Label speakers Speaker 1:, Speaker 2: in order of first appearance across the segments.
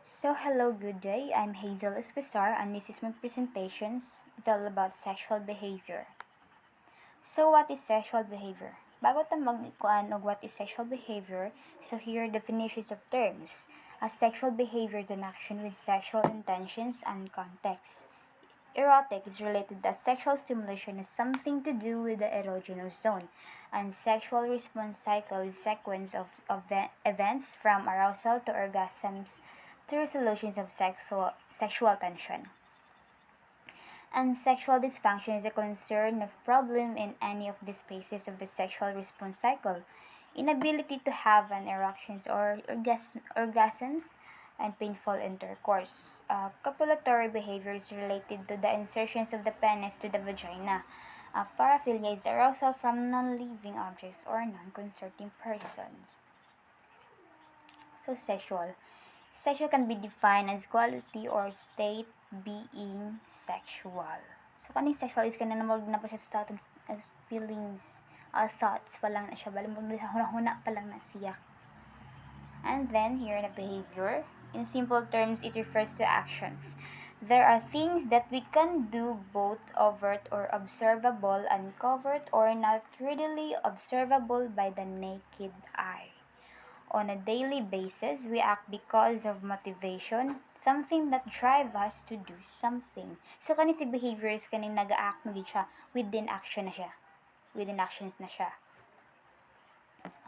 Speaker 1: So hello, good day. I'm Hazel Escosar and this is my presentations. It's all about sexual behavior. So what is sexual behavior? Bago ta magkuan og what is sexual behavior, so here are definitions of terms. A sexual behavior is an action with sexual intentions and context. Erotic is related that sexual stimulation has something to do with the erogenous zone, and sexual response cycle is sequence of events from arousal to orgasms to resolutions of sexual tension. And sexual dysfunction is a concern of problem in any of the phases of the sexual response cycle. Inability to have an erections or orgasms and painful intercourse. Copulatory behavior is related to the insertions of the penis to the vagina. Paraphilia is arousal from non-living objects or non-consenting persons. So sexual. Sexual can be defined as quality or state being sexual. So kaning sexual is kana namag na pa siya sa as feelings, thoughts pa lang na siya, balimog na huna-huna pa lang na siya. And then here the behavior. In simple terms, it refers to actions. There are things that we can do both overt or observable and covert or not readily observable by the naked eye. On a daily basis, we act because of motivation, something that drive us to do something. So, kani si behavior is kaning nag-act na siya, within action na siya. Within actions na siya.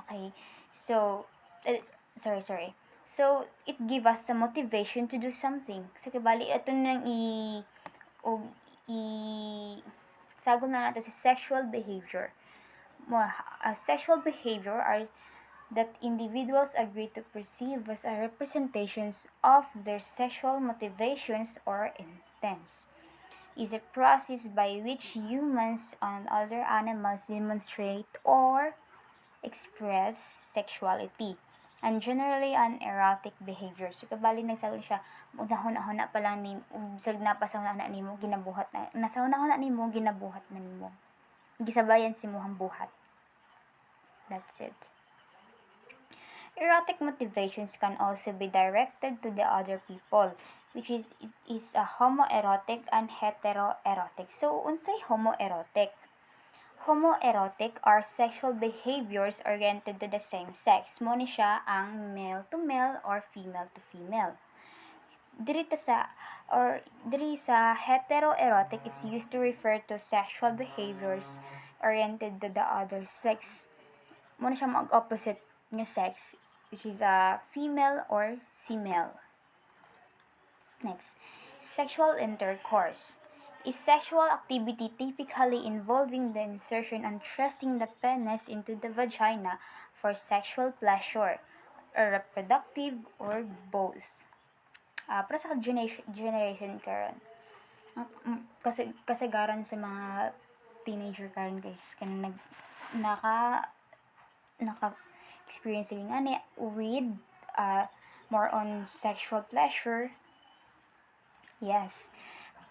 Speaker 1: Okay, so, sorry. So, it give us some motivation to do something. So, kibali, ito nang sago na nato sa sexual behavior. More, sexual behavior are that individuals agree to perceive as a representations of their sexual motivations or intents. Is a process by which humans and other animals demonstrate or express sexuality and generally an erotic behavior. So kabali nagsagot siya, unahon-ahon pa lang ni usag na pa sa una nimo ginabuhat na nasa una nimo ginabuhat na nimo. Gisabayan si mohang buhat. That's it. Erotic motivations can also be directed to the other people, which is it is a homoerotic and heteroerotic. So, unsay homoerotic? Homoerotic are sexual behaviors oriented to the same sex. Mo ni siya ang male to male or female to female. Diri sa heteroerotic, it's used to refer to sexual behaviors oriented to the other sex. Mo na siya mag-opposite nga sex, which is a female or female. Next, sexual intercourse is sexual activity typically involving the insertion and thrusting the penis into the vagina for sexual pleasure, or reproductive, or both. Para sa generation karon, kasagaran sa mga teenager karon guys, kanang naka experience sila nga with more on sexual pleasure. Yes.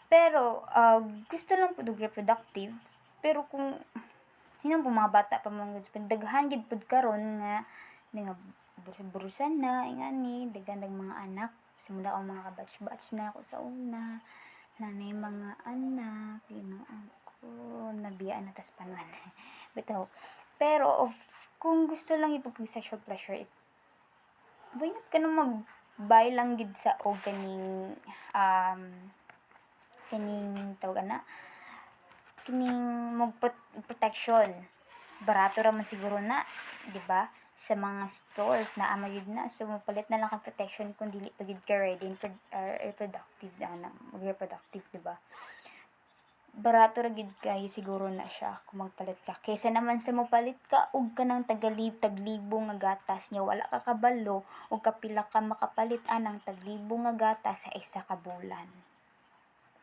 Speaker 1: Pero gusto lang pud reproductive, pero kung sino po mga bata pa mga daghan gid pud karon nga burusan na ingani daghan mga anak simula ang mga kabatch-batch na ako sa una nanay mga anak ko nabiyaan na tas panuan bitaw. Pero kung gusto lang ipag sexual pleasure, why not ka na mag-buy lang gid sa o kaning tawag na kining protection. Barato ra man siguro na, di ba? Sa mga stores na amagid na, so mapalit na lang kang protection kung dili pa gid ka ready reproductive na reproductive, di ba? Barato ra gid kayo siguro na siya kung magpalit ka. Kaysa naman sa mopalit ka og kanang taglibo nga gatas nya wala ka kabalo og kapila ka makapalit anang taglibo nga gatas sa isa ka bulan.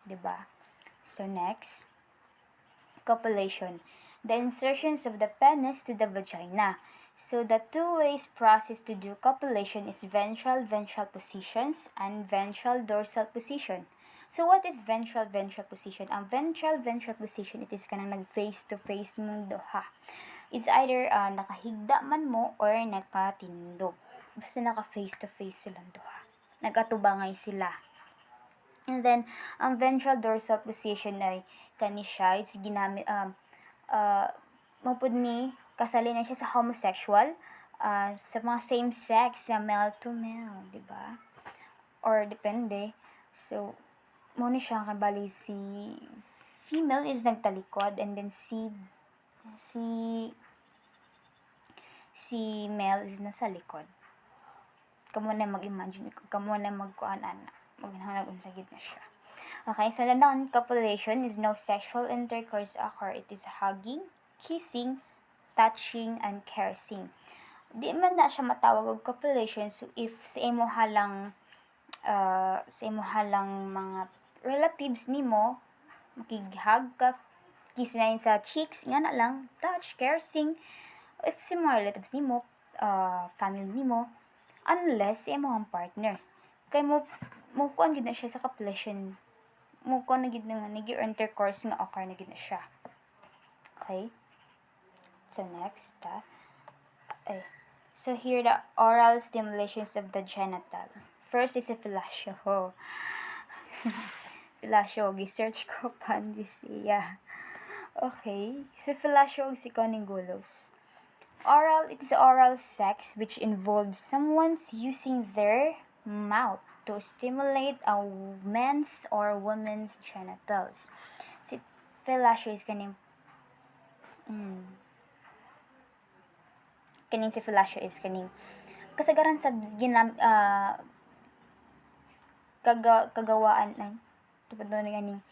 Speaker 1: 'Di ba? So next, copulation. The insertions of the penis to the vagina. So the two ways process to do copulation is ventral positions and ventral dorsal position. So what is ventral position? Ang ventral position, it is kanang nag face to face mong duha. It's either nakahigda man mo or nakatindog. Basta naka face to face silang duha. nagatubangay sila. And then ang ventral dorsal position ay kani siya is ginamit mapud ni kasali na siya sa homosexual, sa mga same sex, sa male to male, di ba? Or depende. So mo ni siya kabali si female is nagtalikod, and then si male is nasa likod. Kamo na mag-imagine, kamo na magkuan-ana, maghanap unsa gid na siya. Okay, so the noun copulation is no sexual intercourse occur. It is hugging, kissing, touching, and caressing. Di man na siya matawag og copulation so if sa imo halang mga relatives nimo makig-hug ka, kiss na yun sa cheeks, nga na lang, touch, caressing. If sa mga relatives nimo, family nimo, unless sa imo ang partner. Kay mo kuan gid na siya sa copulation. Mo kuan na gid nga nag-intercourse nga occur na gid na siya. Okay? So next, so here the oral stimulations of the genital. First is a fellatio. Fellatio, gi-search ko pan siya. Okay, so fellatio si cunnilingus. It is oral sex which involves someone's using their mouth to stimulate a man's or woman's genitals. Si fellatio is kaning si fellatio is kaning kasagaran sa kagawaan ng tupad na ganing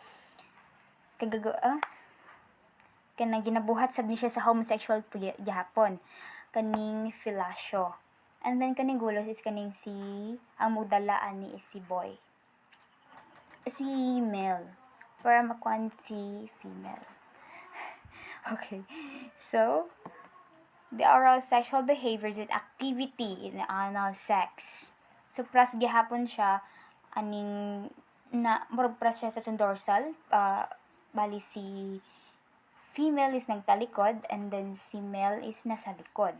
Speaker 1: kanang ginabuhat sab ni siya sa homosexual gihapon kaning fellatio. And then kaning gulos is kaning ang mugdalaan ni si boy, si male, para makuan si female. Okay, so the oral sexual behaviors and activity in anal sex. So pras gihapon siya aning na murag pras siya sa dorsal, bali si female is nagtalikod and then si male is nasa likod.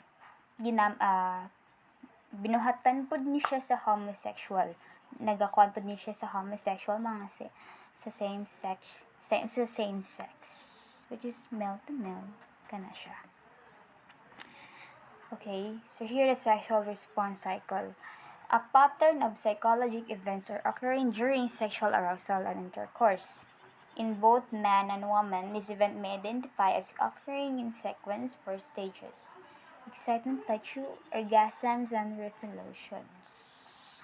Speaker 1: Binuhatan pod ni siya sa homosexual. Nagakuan pod ni siya sa homosexual mga sa same sex, which is male to male kana siya. Okay, so here the sexual response cycle. A pattern of psychological events are occurring during sexual arousal and intercourse. In both man and woman, this event may identify as occurring in sequence for stages: excitement, pleasure, orgasms, and resolutions.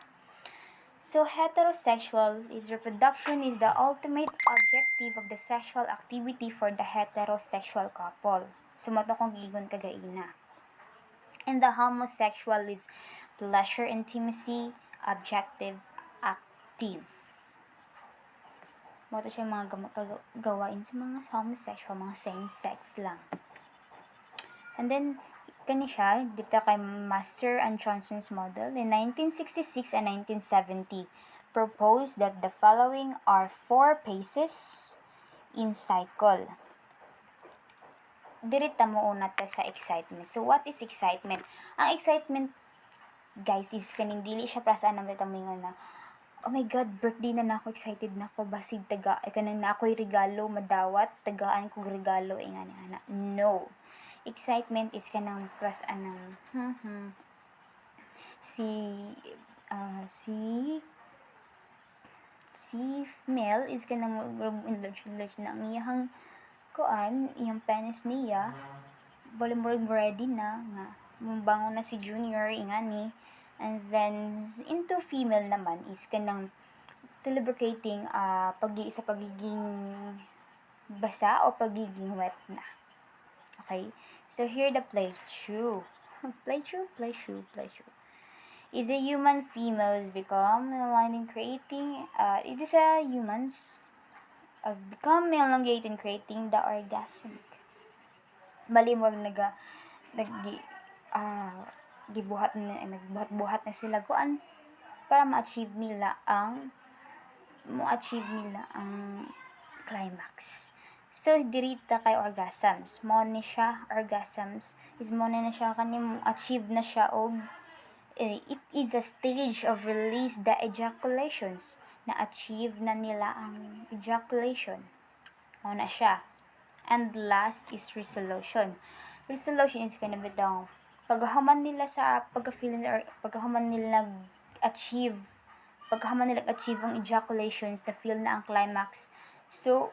Speaker 1: So heterosexual is reproduction is the ultimate objective of the sexual activity for the heterosexual couple. Sumato kong gigon kagaina. And the homosexual is pleasure, intimacy, objective, active. Mo siya mga gawain sa mga homosexual, mga same sex lang. And then kani siya dito kay Master and Johnson's model in 1966 and 1970 proposed that the following are 4 phases in cycle. Dirita mo una ta sa excitement. So what is excitement? Ang excitement, guys, is kaning dili siya para sa anang vitamin na oh my god, birthday na nako, excited na ako, basig taga kanang na ako'y regalo madawat, tagaan kog regalo ingani ana. No. Excitement is kanang plus anang si male is kanang indulge na ang iyang iyang penis niya balimurag ready na nga mumbangon na si junior ingani. And then into female naman is kanang to lubricating sa pagiging basa o pagiging wet na. Okay? So here the pleasure. pleasure is a human female is become elongating creating it is a humans become elongating creating the orgasmic. Bali mo nagbuhat na sila kuan para ma-achieve nila ang climax. So dirita kay orgasms mo ni siya orgasms is mo na siya kaning achieve na siya og It is a stage of release the ejaculations na achieve na nila ang ejaculation. Mao na siya. And last is resolution. Resolution is kind of itong paghahuman nila sa pagka-feel or paghahuman nila achieve ang ejaculations na feel na ang climax. So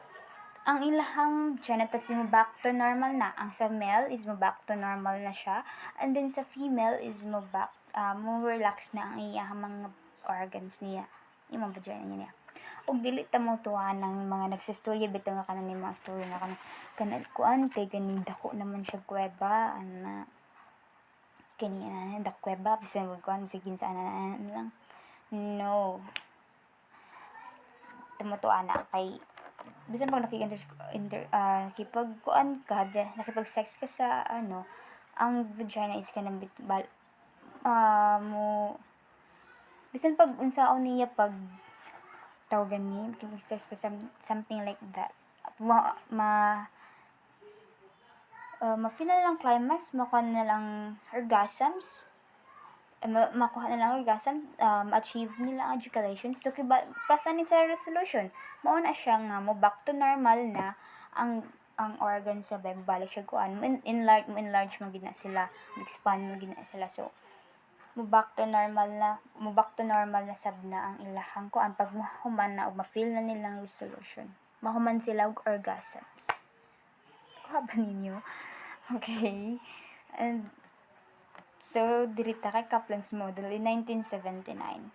Speaker 1: ang ilahang genitals is mo back to normal na. Ang sa male is mo back to normal na siya. And then sa female is mo back mo relax na ang iyang mga organs niya. Yung mga vagina niya. Og dili ta mo tuwa ng mga nagsistorya bitaw nga kanan ni mga story nga kanan kuan kay ganing dako naman siya kuweba ana kani dako kuweba bisan wag kuan sige sa ana lang. No. Tumutuan na kay bisan pag nakipag kuan ka nakipag sex ka sa ang vagina is kanang mo bisan pag unsaon niya pag tawagan ni nakipag sex pa something like that ma-feel na lang climax, makuha na lang orgasms, makuha na lang orgasm, achieve nila ang ejaculations. So, prasa ni sa resolution, mauna siya nga mo back to normal na ang organ sa balik siya kuan enlarge mo gina sila, expand mo gina sila. So, mo back to normal na sab na ang ilahang kuan pag mahuman na o ma-feel na nilang resolution. Mahuman sila og orgasms. Kuha ba ninyo? Okay. And so, dirita kay Kaplan's model in 1979.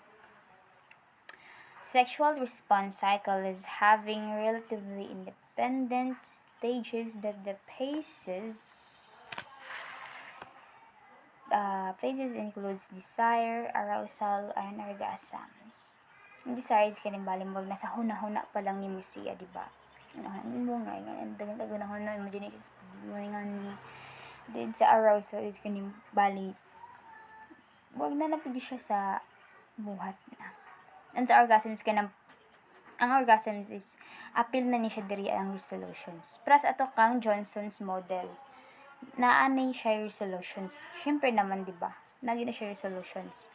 Speaker 1: Sexual response cycle is having relatively independent stages that the phases includes desire, arousal, and orgasms. Yung desire is kanimbali mo nasa huna-huna pa lang ni mo siya, di ba? Mo nga, dagan-dagan na huna, imagine mo nga ni then sa arousal is kanimbali wag na napili siya sa buhat na. And sa orgasms ang orgasms is appeal na ni siya diri ang resolutions. Plus ato kang Johnson's model. Naanay siya resolutions. Syempre naman, di ba? Nagi na siya resolutions.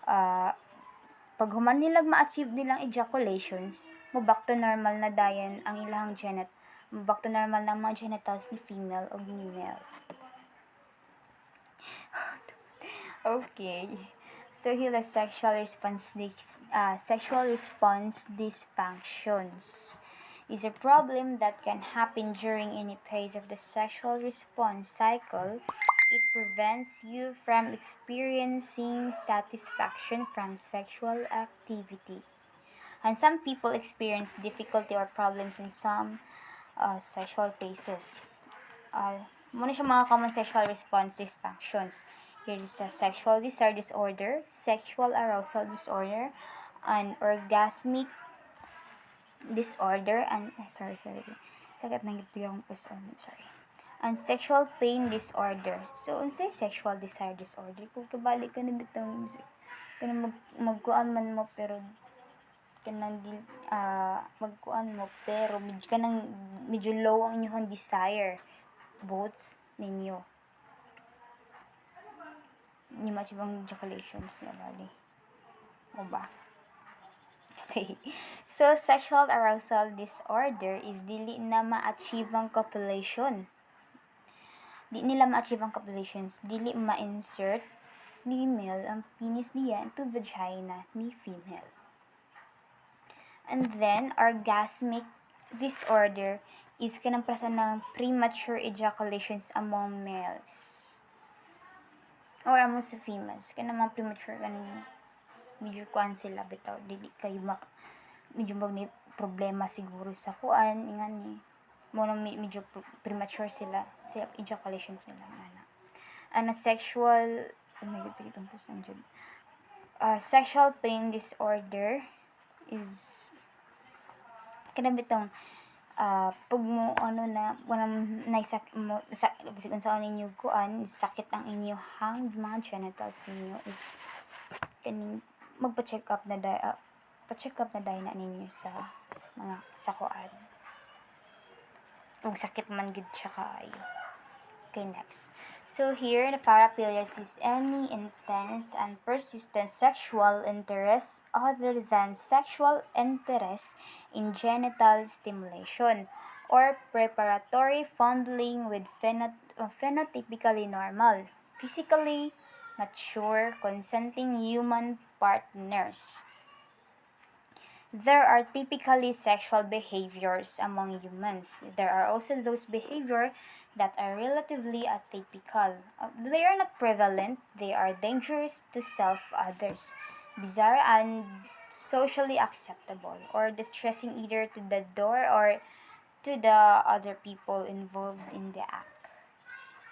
Speaker 1: Pag human nilag ma-achieve nilang ejaculations, mo back to normal na dayan ang ilang mo back to normal ng mga genitals ni female o ni male. Okay. So here are sexual response dysfunctions is a problem that can happen during any phase of the sexual response cycle. It prevents you from experiencing satisfaction from sexual activity. And some people experience difficulty or problems in some sexual phases. Muna siya mga common sexual response dysfunctions. Here is a sexual desire disorder, sexual arousal disorder, an orgasmic disorder, and sakit na gito yung sorry. And sexual pain disorder. So, unsay sexual desire disorder? Kung kabalik ka na bitang kanang magkuan man mo pero kanang magkuan mo pero medyo low ang inyong desire both ninyo. Ni match bang ejaculations na bali. O ba? Okay. So, sexual arousal disorder is dili na ma-achieve ang copulation. Di nila ma-achieve ang copulations. Dili ma-insert ni male ang penis niya into vagina ni female. And then, orgasmic disorder is kanang prasa ng premature ejaculations among males. Or among sa females. Kanang mga premature kanang medyo kuan sila bitaw dili kayo medyo may problema siguro sa kuan ingani mo medyo premature sila ejaculation sila ana sexual sige itong pusan jud sexual pain disorder is kanang bitong pag mo naisak mo bisan sa ninyo kuan sakit ang inyong mga genitals ninyo is kaning magpa-check up na na ninyo sa mga sakuan. Ug sakit man gid siya kaayo. Okay, next. So here, the paraphilia is any intense and persistent sexual interest other than sexual interest in genital stimulation or preparatory fondling with phenotypically normal, physically mature, consenting human partners. There are typically sexual behaviors among humans. There are also those behaviors that are relatively atypical. They are not prevalent, they are dangerous to self others, bizarre and socially acceptable, or distressing either to the door or to the other people involved in the act.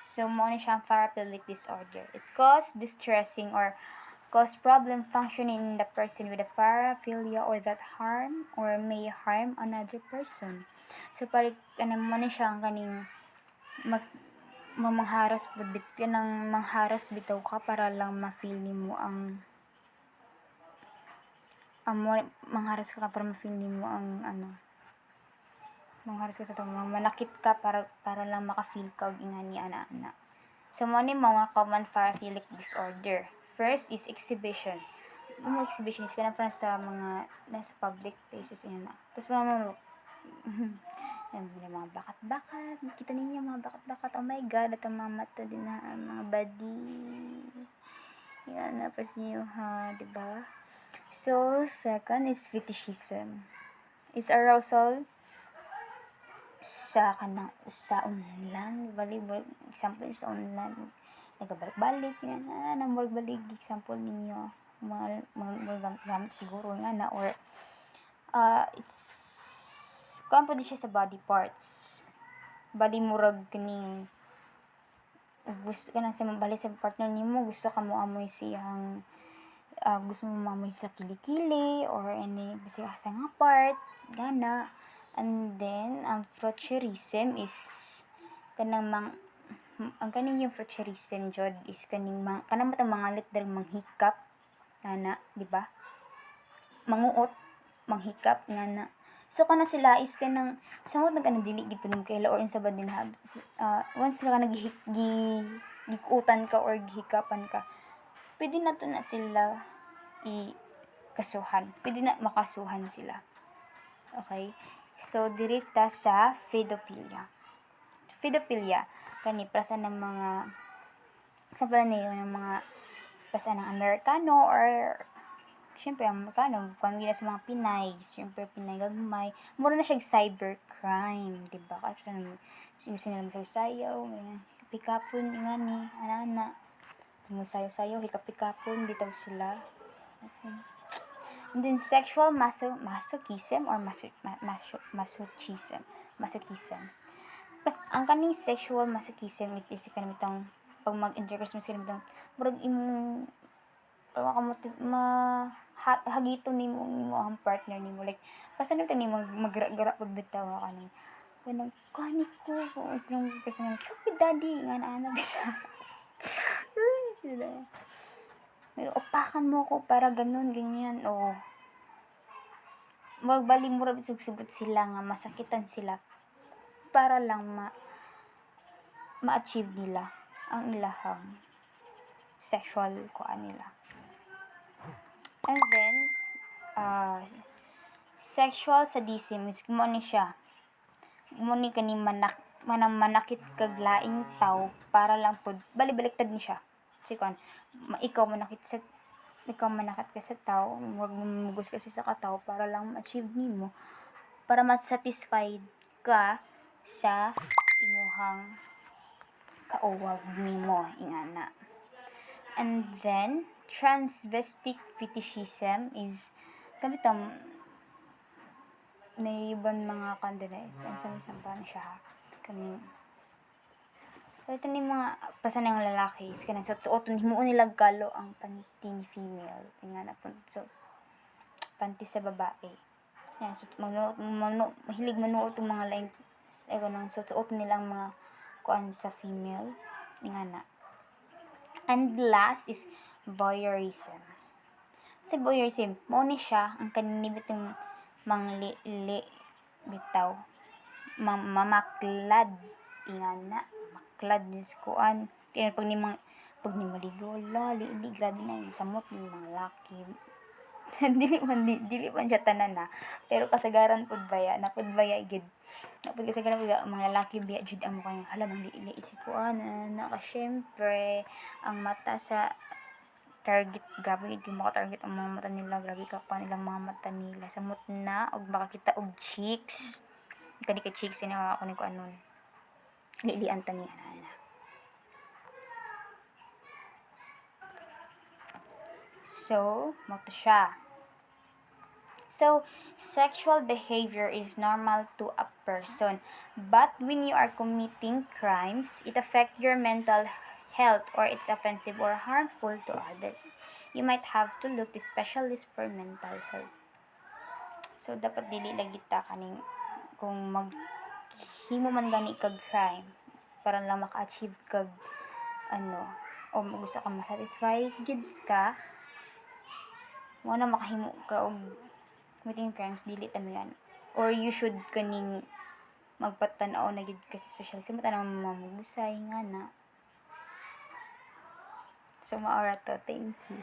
Speaker 1: So, mo na siyang paraphilic disorder. It causes distressing or cause problem functioning in the person with a paraphilia or that harm or may harm another person. So, parang mo na siya ang kaning mamangharas bit ka ng mangharas bitaw ka para lang ma-feel nimo ang mangharas ka para ma-feel nimo ang mangharas ka sa tao, manakit ka para lang maka-feel ka og ingani ana-ana. So, mo ni mga common paraphilic disorder. First is exhibition. Mga exhibition is kanang parang sa mga nasa public places yun na. Tapos mga mga bakat-bakat. Kita ninyo mga bakat-bakat. Oh my God, at ang mga mata din na mga body. Yan na, press niyo ha, diba? So, second is fetishism. It's arousal sa online, example sa online, nagabalik-balik yan, namorg-balik, example ninyo, mga gamit siguro nga na, or it's kuan po din siya sa body parts, bali murag kaning gusto ka nang sa mabali sa partner nimo, gusto ka mo amoy siyang gusto mo mamoy sa kilikili or any basta sa nga part gana. And then, ang fructurism is kanang ang kaning yung fructurism jud is kanang matang mga literal manghikap ngana, di ba? Manguot, manghikap ngana. So kana sila is kanang samot nagkanang dili gid punim kay or sa badin once ka gikutan ka or gihikapan ka, pwede na to na sila kasuhan. Pwede na makasuhan sila. Okay? So, direkta sa pedophilia. Pedophilia, kani prasa ng mga example niyo ng mga prasa ng Amerikano or syempre ang Amerikano, pamilya sa mga Pinay, syempre Pinay gagmay, mura na siyang cybercrime, di ba? Kasi gusto nila magsayaw, pikapon, ingani, ana-ana, musayaw-sayaw, hikap-pikapon, dito sila. Okay. And then sexual masochism or masochism. Pas ang kaning sexual masochism it is kanimitang pag mag-intercourse mo sila mitong murag imong hagito nimo ang partner nimo, like basta nito nimo magra-gara pag bitaw kanang kani ko kung person ng chupi daddy nga ana bitaw. Pero opakan mo ko para ganun, ganyan, o murag sugot sila nga masakitan sila para lang ma-achieve nila ang ilahang sexual nila. And then, sexual sadism is mo ni siya. Mo ni kani manakit kag laing tao para lang pud bali-baliktad ni siya. Sikon, ikaw manakit ka sa tao, magmumugos kasi sa katao para lang ma-achieve nimo, para ma-satisfied ka sa imuhang kauwag nimo ingana. And then transvestic fetishism is kamitang naiban mga candidates ang samisampan siya kaning ito ni mga pasan ng lalaki is kanang suoton himuon nila galo ang panty ni female tingnan na po so panty sa babae yan so mahilig manuot ang mga lain nang suoton nilang mga kuan sa female tingnan na. And last is voyeurism. Sa voyeurism mo ni siya ang kaninibit ng bitaw mamaklad ingana maklad is kuan. Kaya pag ni maligo, lali, grabe na yung samot ng mga laki. dili man siya tanan na. Pero kasagaran pud baya, napud baya gid. Napud kasagaran pud mga lalaki biya jud ang mukha niya. Hala nang dili si kuan na ka syempre ang mata sa target, grabe gid yung maka-target ang mga mata nila, grabe ka pa nilang mga mata nila. Samot na og makakita og cheeks. Kani ka cheeks ina ako ni ko anon. Lilian ta niya na. So, mo to siya. So, sexual behavior is normal to a person, but when you are committing crimes, it affects your mental health or it's offensive or harmful to others. You might have to look to specialist for mental health. So, dapat dili lagi ta kaning kung himo man gani kag crime para lang maka-achieve kag ano o gusto ka masatisfy gid ka mo na makahimo ka og committing crimes, dili ta yan. Or you should kaning magpatan-aw na gid kasi special sa mata nang mamugusay nga na. So maora to, thank you.